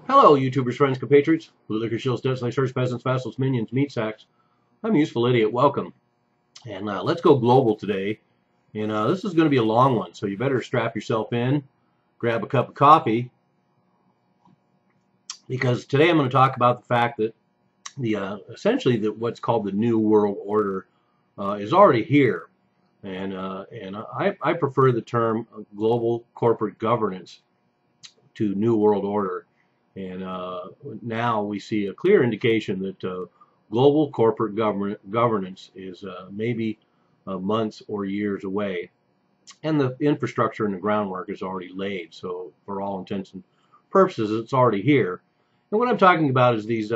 Hello, YouTubers, friends, compatriots, blue liquor shields, dead snakes, peasants, vassals, minions, meat sacks. I'm a Useful Idiot. Welcome. And let's go global today. And this is going to be a long one, so you better strap yourself in, grab a cup of coffee, because today I'm going to talk about the fact that essentially what's called the New World Order is already here. And I prefer the term global corporate governance to New World Order. And now we see a clear indication that global corporate governance is maybe months or years away. And the infrastructure and the groundwork is already laid. So for all intents and purposes, it's already here. And what I'm talking about is these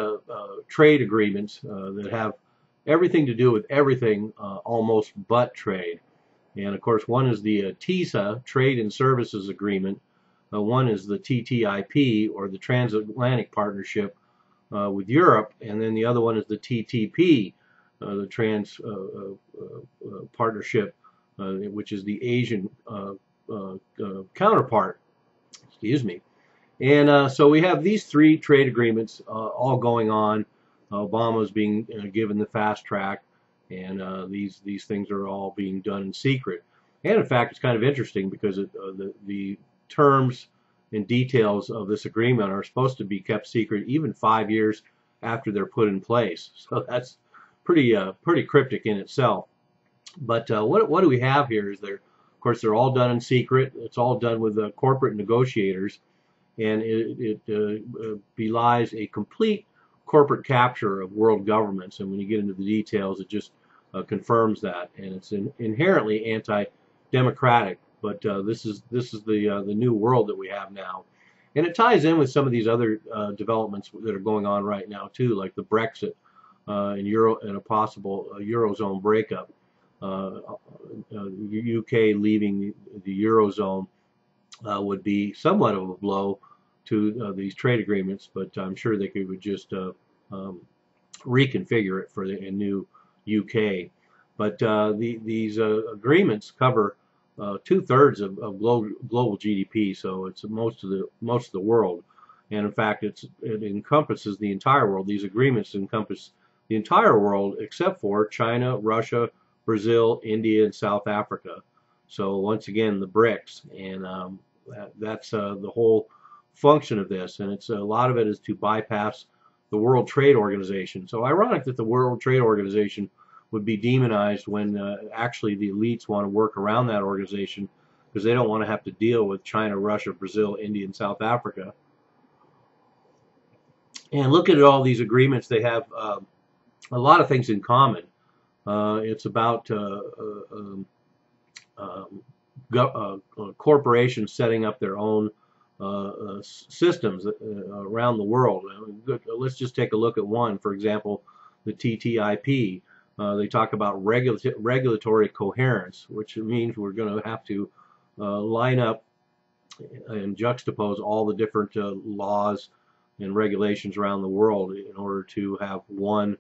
trade agreements that have everything to do with everything almost but trade. And of course, one is the TISA, Trade and Services Agreement. One is the TTIP, or the Transatlantic Partnership with Europe, and then the other one is the TTP, the Trans Partnership, which is the Asian counterpart. Excuse me. And so we have these three trade agreements all going on. Obama's being given the fast track, and these things are all being done in secret. And in fact, it's kind of interesting because the terms and details of this agreement are supposed to be kept secret even 5 years after they're put in place. So that's pretty cryptic in itself. But what do we have here is of course, they're all done in secret. It's all done with corporate negotiators, and it belies a complete corporate capture of world governments. And when you get into the details, it just confirms that, and it's inherently anti-democratic. But this is the new world that we have now, and it ties in with some of these other developments that are going on right now too, like the Brexit and a possible eurozone breakup. UK leaving the eurozone would be somewhat of a blow to these trade agreements, but I'm sure they would just reconfigure it for the new UK. But these agreements cover 2/3 of global GDP, so it's most of the world, and in fact, it encompasses the entire world. These agreements encompass the entire world except for China, Russia, Brazil, India, and South Africa. So once again, the BRICS, and that's the whole function of this, and it's a lot of it is to bypass the World Trade Organization. So ironic that the World Trade Organization would be demonized when actually the elites want to work around that organization because they don't want to have to deal with China, Russia, Brazil, India, and South Africa. And look at all these agreements. They have a lot of things in common. It's about corporations setting up their own systems around the world. Let's just take a look at one. For example, the TTIP. They talk about regulatory coherence, which means we're going to have to line up and juxtapose all the different laws and regulations around the world in order to have one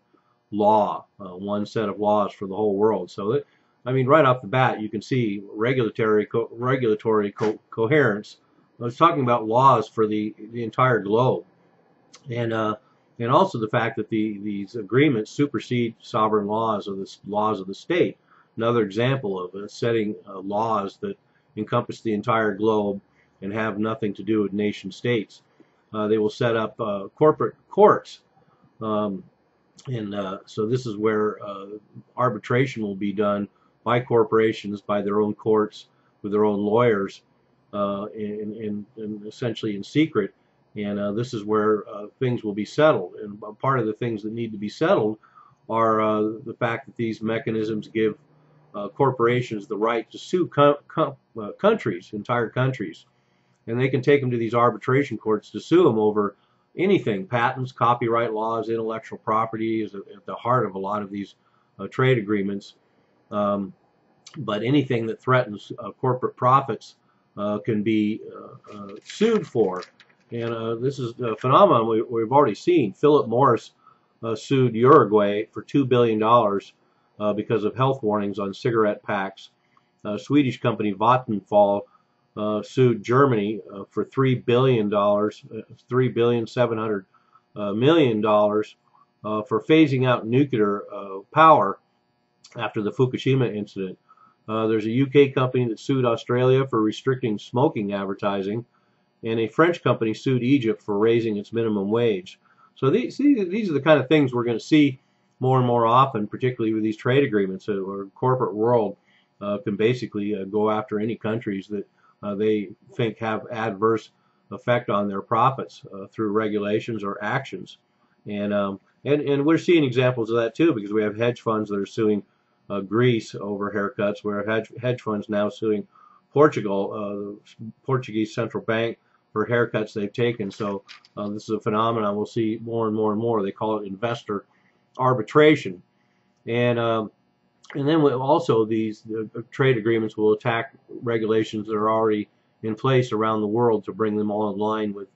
law, one set of laws for the whole world. So, I mean, right off the bat, you can see regulatory coherence. I was talking about laws for the entire globe, and also the fact that these agreements supersede sovereign laws or the laws of the state. Another example of setting laws that encompass the entire globe and have nothing to do with nation states. They will set up corporate courts, and so this is where arbitration will be done by corporations, by their own courts, with their own lawyers, and essentially in secret. And this is where things will be settled. And part of the things that need to be settled are the fact that these mechanisms give corporations the right to sue countries, entire countries. And they can take them to these arbitration courts to sue them over anything. Patents, copyright laws, intellectual property is at the heart of a lot of these trade agreements. But anything that threatens corporate profits can be sued for. And this is a phenomenon we've already seen. Philip Morris sued Uruguay for $2 billion because of health warnings on cigarette packs. Swedish company Vattenfall sued Germany for $3 billion, $3,700,000,000 for phasing out nuclear power after the Fukushima incident. There's a UK company that sued Australia for restricting smoking advertising, and a French company sued Egypt for raising its minimum wage. So these are the kind of things we're going to see more and more often, particularly with these trade agreements, where the corporate world can basically go after any countries that they think have adverse effect on their profits through regulations or actions. And we're seeing examples of that too, because we have hedge funds that are suing Greece over haircuts, where hedge funds now suing Portugal, the Portuguese central bank, for haircuts they've taken. So this is a phenomenon we'll see more and more and more. They call it investor arbitration. And then also these trade agreements will attack regulations that are already in place around the world to bring them all in line with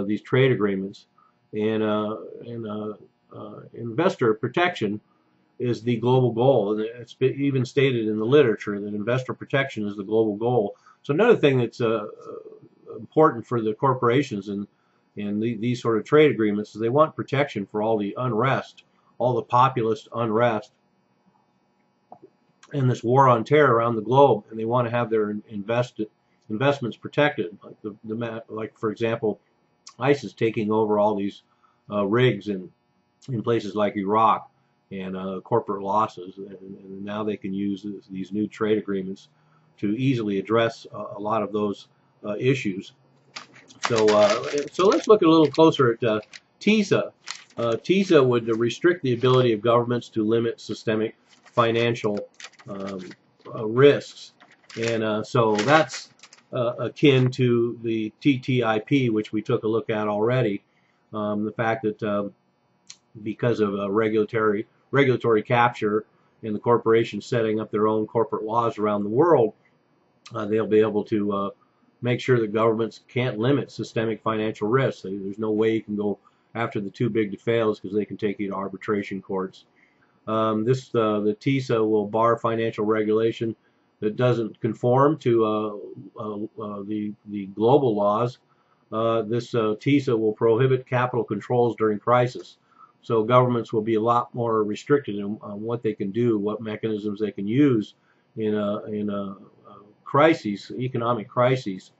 these trade agreements. And investor protection is the global goal. And it's been even stated in the literature that investor protection is the global goal. So another thing that's important for the corporations and these sort of trade agreements is they want protection for all the unrest, all the populist unrest, and this war on terror around the globe, and they want to have their investments protected. Like for example, ISIS taking over all these rigs in places like Iraq, and corporate losses, and now they can use these new trade agreements to easily address a lot of those issues. So let's look a little closer at TISA. TISA would restrict the ability of governments to limit systemic financial risks, and so that's akin to the TTIP, which we took a look at already. The fact that because of regulatory capture and the corporations setting up their own corporate laws around the world, they'll be able to make sure that governments can't limit systemic financial risks. There's no way you can go after the too big to fails, because they can take you to arbitration courts. The TISA will bar financial regulation that doesn't conform to the global laws. This TISA will prohibit capital controls during crisis. So governments will be a lot more restricted on what they can do, what mechanisms they can use in a crises, economic crises,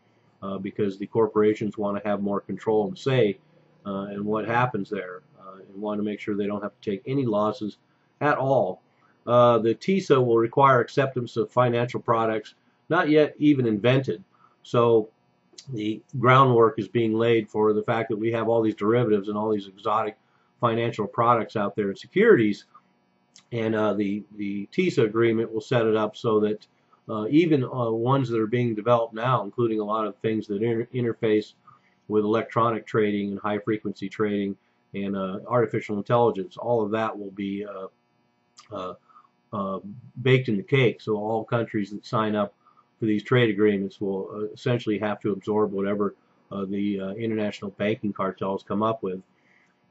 because the corporations want to have more control and say in what happens there, and want to make sure they don't have to take any losses at all. The TISA will require acceptance of financial products not yet even invented. So the groundwork is being laid for the fact that we have all these derivatives and all these exotic financial products out there in securities, and the TISA agreement will set it up so that even ones that are being developed now, including a lot of things that interface with electronic trading and high frequency trading and artificial intelligence, all of that will be baked in the cake. So all countries that sign up for these trade agreements will essentially have to absorb whatever the international banking cartels come up with.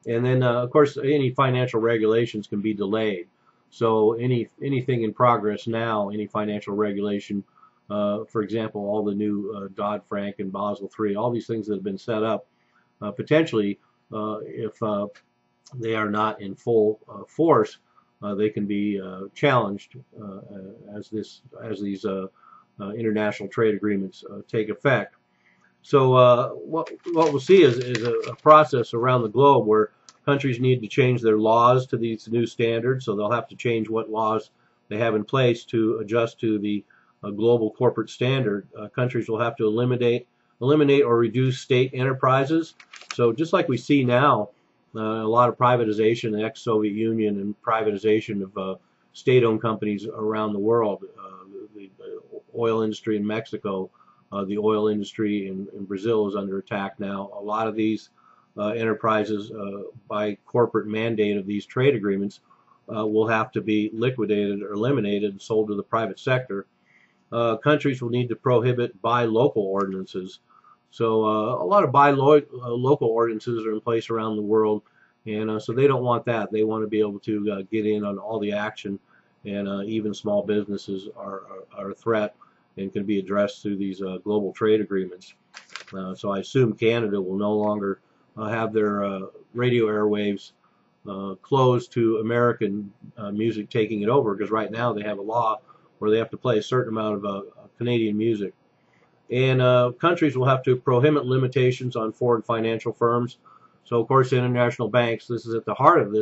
And then, of course, any financial regulations can be delayed. So anything in progress now, any financial regulation, for example, all the new Dodd-Frank and Basel III, all these things that have been set up, potentially, if they are not in full force, they can be challenged as these international trade agreements take effect. So what we'll see is a process around the globe where countries need to change their laws to these new standards. So they'll have to change what laws they have in place to adjust to the global corporate standard. Countries will have to eliminate or reduce state enterprises. So just like we see now, a lot of privatization, the ex-Soviet Union, and privatization of state-owned companies around the world, the oil industry in Mexico, the oil industry in Brazil is under attack now. A lot of these enterprises, by corporate mandate of these trade agreements, will have to be liquidated or eliminated and sold to the private sector. Countries will need to prohibit buy local ordinances. So a lot of buy local ordinances are in place around the world, and so they don't want that. They want to be able to get in on all the action, and even small businesses are a threat. and can be addressed through these global trade agreements. So I assume Canada will no longer have their radio airwaves closed to American music taking it over, because right now they have a law where they have to play a certain amount of Canadian music. And countries will have to prohibit limitations on foreign financial firms. So, of course, international banks, this is at the heart of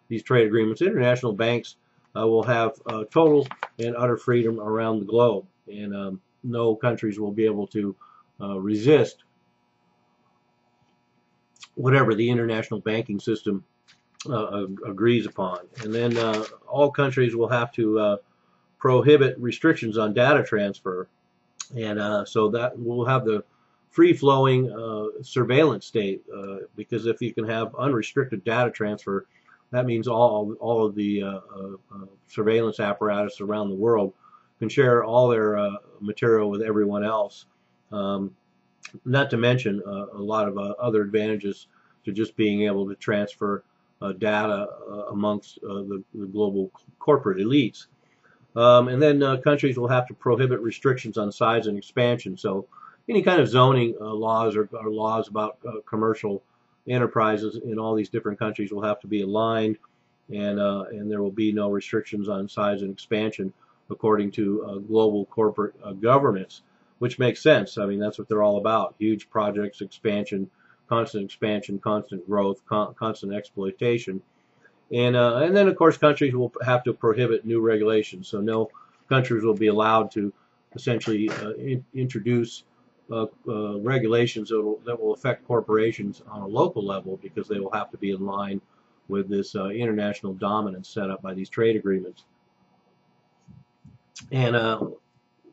these trade agreements. International banks will have total and utter freedom around the globe, and no countries will be able to resist whatever the international banking system agrees upon. And then all countries will have to prohibit restrictions on data transfer. And so that we'll have the free-flowing surveillance state, because if you can have unrestricted data transfer, that means all of the surveillance apparatus around the world can share all their material with everyone else. Not to mention a lot of other advantages to just being able to transfer data amongst the global corporate elites. And then countries will have to prohibit restrictions on size and expansion. So any kind of zoning laws or laws about commercial enterprises in all these different countries will have to be aligned, and there will be no restrictions on size and expansion according to global corporate governance, which makes sense. I mean, that's what they're all about: huge projects, expansion, constant growth, constant exploitation. And then, of course, countries will have to prohibit new regulations. So no countries will be allowed to essentially introduce regulations that will affect corporations on a local level, because they will have to be in line with this international dominance set up by these trade agreements. And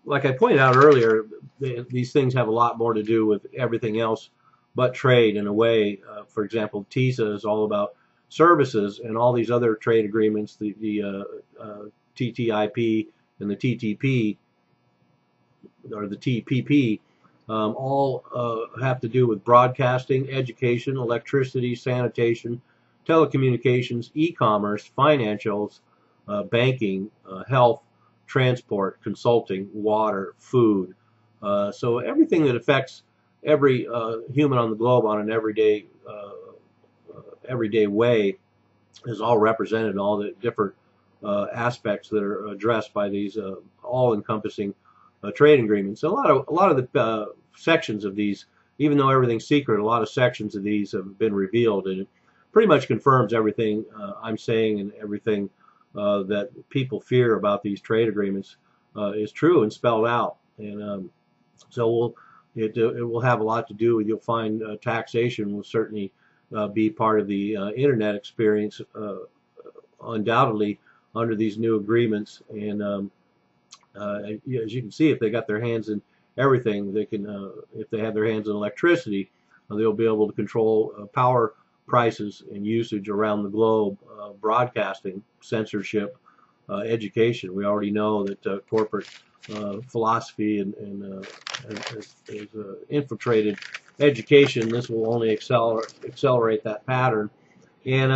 like I pointed out earlier, these things have a lot more to do with everything else but trade in a way. For example, TISA is all about services, and all these other trade agreements, the TTIP and the TTP or the TPP, all have to do with broadcasting, education, electricity, sanitation, telecommunications, e-commerce, financials, banking, health, transport, consulting, water, food. So everything that affects every human on the globe on an everyday way is all represented in all the different aspects that are addressed by these all-encompassing trade agreements. A lot of the sections of these, even though everything's secret, a lot of sections of these have been revealed, and it pretty much confirms everything I'm saying, and everything that people fear about these trade agreements is true and spelled out. And so it will have a lot to do with, you'll find taxation will certainly be part of the internet experience, undoubtedly, under these new agreements. And as you can see, if they got their hands in everything, they can. If they have their hands in electricity, they'll be able to control power prices and usage around the globe, broadcasting, censorship, education. We already know that corporate philosophy and has infiltrated education. This will only accelerate that pattern. And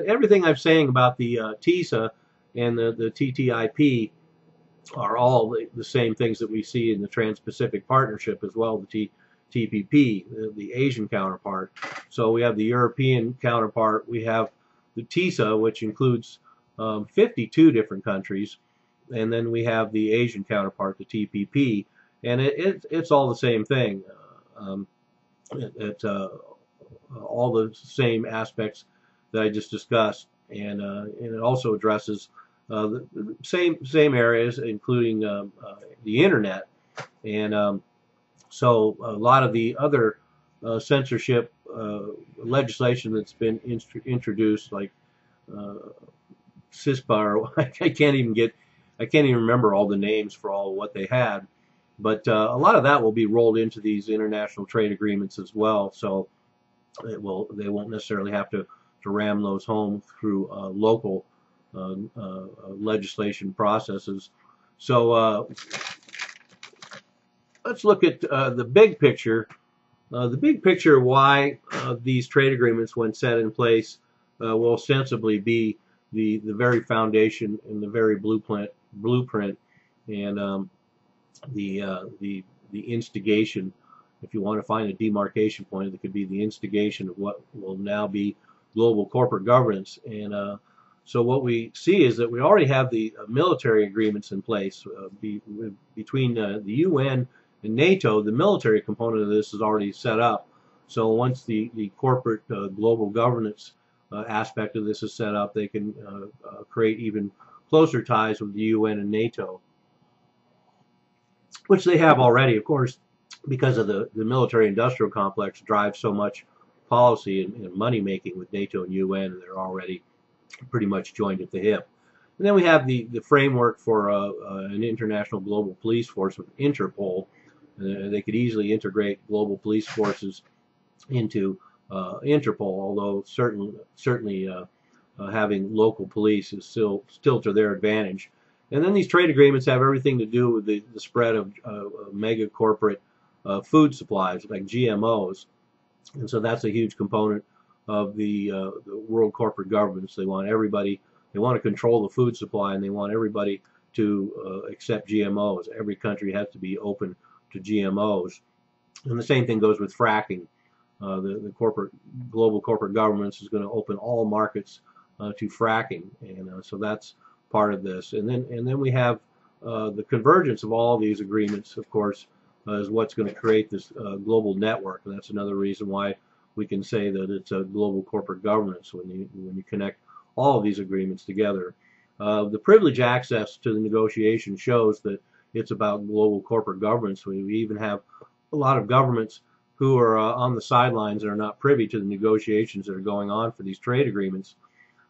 everything I'm saying about the TISA and the TTIP are all the same things that we see in the Trans-Pacific Partnership as well, the TPP, the Asian counterpart. So we have the European counterpart. We have the TISA, which includes 52 different countries. And then we have the Asian counterpart, the TPP. And it's all the same thing. It's all the same aspects that I just discussed, and it also addresses the same areas, including the internet. And so a lot of the other censorship legislation that's been introduced, like CISPA, or I can't even remember all the names for all what they had. But a lot of that will be rolled into these international trade agreements as well. So they won't necessarily have to ram those home through local legislation processes. So let's look at the big picture. The big picture why these trade agreements, when set in place, will ostensibly be the very foundation and the very blueprint. And the instigation. If you want to find a demarcation point, it could be the instigation of what will now be global corporate governance. And so what we see is that we already have the military agreements in place between the UN and NATO. The military component of this is already set up. So once the corporate global governance aspect of this is set up, they can create even closer ties with the UN and NATO, which they have already, of course, because of the military-industrial complex drives so much policy and money making with NATO and UN, and they're already pretty much joined at the hip. And then we have the framework for an international global police force with Interpol. They could easily integrate global police forces into Interpol, although certainly having local police is still to their advantage. And then these trade agreements have everything to do with the spread of mega corporate food supplies like GMOs, and so that's a huge component of the world corporate governance. They want everybody, they want to control the food supply, and they want everybody to accept GMOs. Every country has to be open to GMOs, and the same thing goes with fracking. The global corporate governance is going to open all markets to fracking, and so that's part of this. And then we have the convergence of all these agreements, of course, is what's going to create this global network, and that's another reason why we can say that it's a global corporate governance when you connect all of these agreements together. The privilege access to the negotiation shows that it's about global corporate governance. We even have a lot of governments who are on the sidelines and are not privy to the negotiations that are going on for these trade agreements.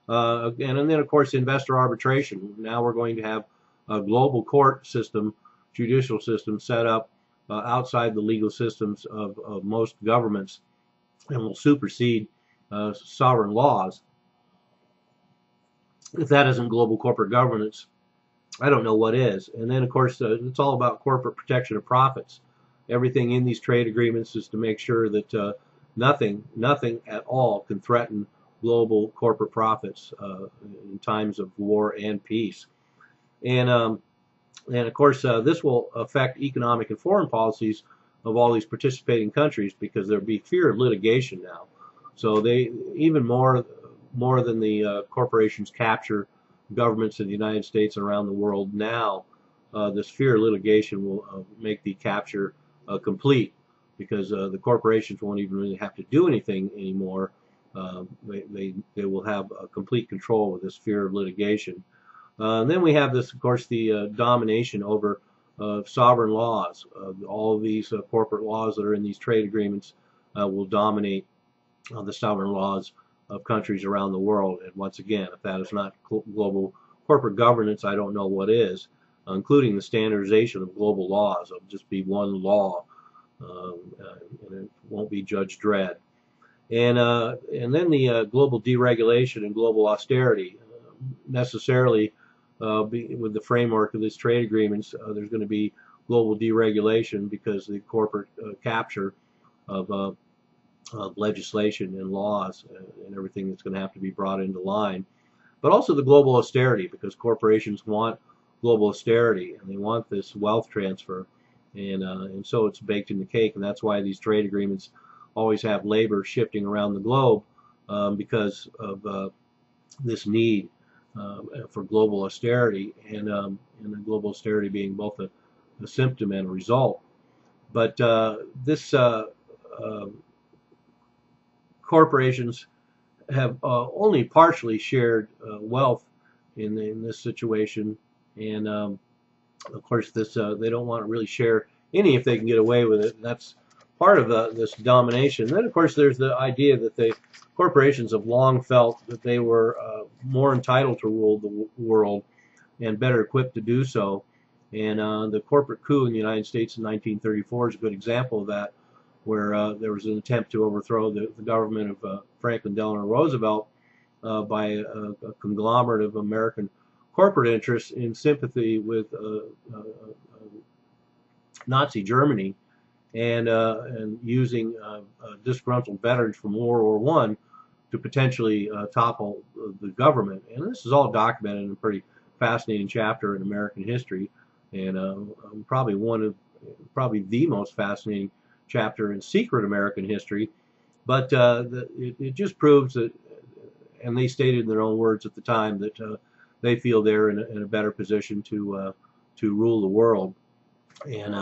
And then, of course, investor arbitration. Now we're going to have a global court system, judicial system set up outside the legal systems of most governments, and will supersede sovereign laws. If that isn't global corporate governance, I don't know what is. And then, of course, it's all about corporate protection of profits. Everything in these trade agreements is to make sure that nothing at all can threaten global corporate profits in times of war and peace. And of course, this will affect economic and foreign policies of all these participating countries, because there'll be fear of litigation now. So they, even more than the corporations capture governments in the United States and around the world now, this fear of litigation will make the capture complete, because the corporations won't even really have to do anything anymore. They will have complete control with this fear of litigation. And then we have this, of course, the domination over sovereign laws. All of these corporate laws that are in these trade agreements will dominate the sovereign laws of countries around the world. And once again, if that is not global corporate governance, I don't know what is, including the standardization of global laws. It'll just be one law, and it won't be Judge Dredd. And then the global deregulation and global austerity. Necessarily, with the framework of these trade agreements, there's going to be global deregulation because the corporate capture of legislation and laws and everything that's going to have to be brought into line. But also the global austerity, because corporations want global austerity and they want this wealth transfer, and so it's baked in the cake. And that's why these trade agreements always have labor shifting around the globe, because of this need for global austerity, and the global austerity being both a symptom and a result. But this corporations have only partially shared wealth in this situation, and of course this they don't want to really share any if they can get away with it. And that's part of this domination. Then, of course, there's the idea that the corporations have long felt that they were more entitled to rule the world and better equipped to do so. And the corporate coup in the United States in 1934 is a good example of that, where there was an attempt to overthrow the government of Franklin Delano Roosevelt by a conglomerate of American corporate interests in sympathy with Nazi Germany, and using disgruntled veterans from World War I to potentially topple the government. And this is all documented in a pretty fascinating chapter in American history. and probably the most fascinating chapter in secret American history. But it just proves that, and they stated in their own words at the time, that they feel they're in a better position to rule the world. And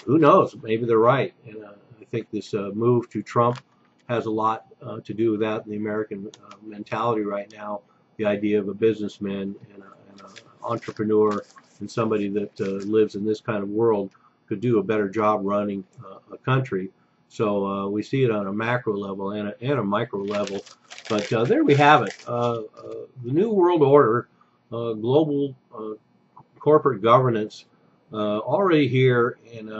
who knows? Maybe they're right. And I think this move to Trump has a lot to do with that. The American mentality right now, the idea of a businessman and an entrepreneur and somebody that lives in this kind of world could do a better job running a country. So we see it on a macro level and a micro level. But there we have it. The New World Order, global corporate governance, already here. And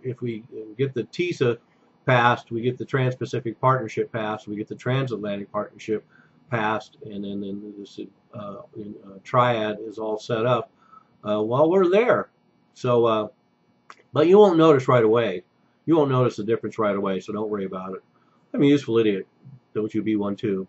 if we get the TISA passed, we get the Trans-Pacific Partnership passed, we get the Transatlantic Partnership passed, and then this triad is all set up, well, we're there. So, but you won't notice right away. You won't notice the difference right away, so don't worry about it. I'm a useful idiot. Don't you be one too.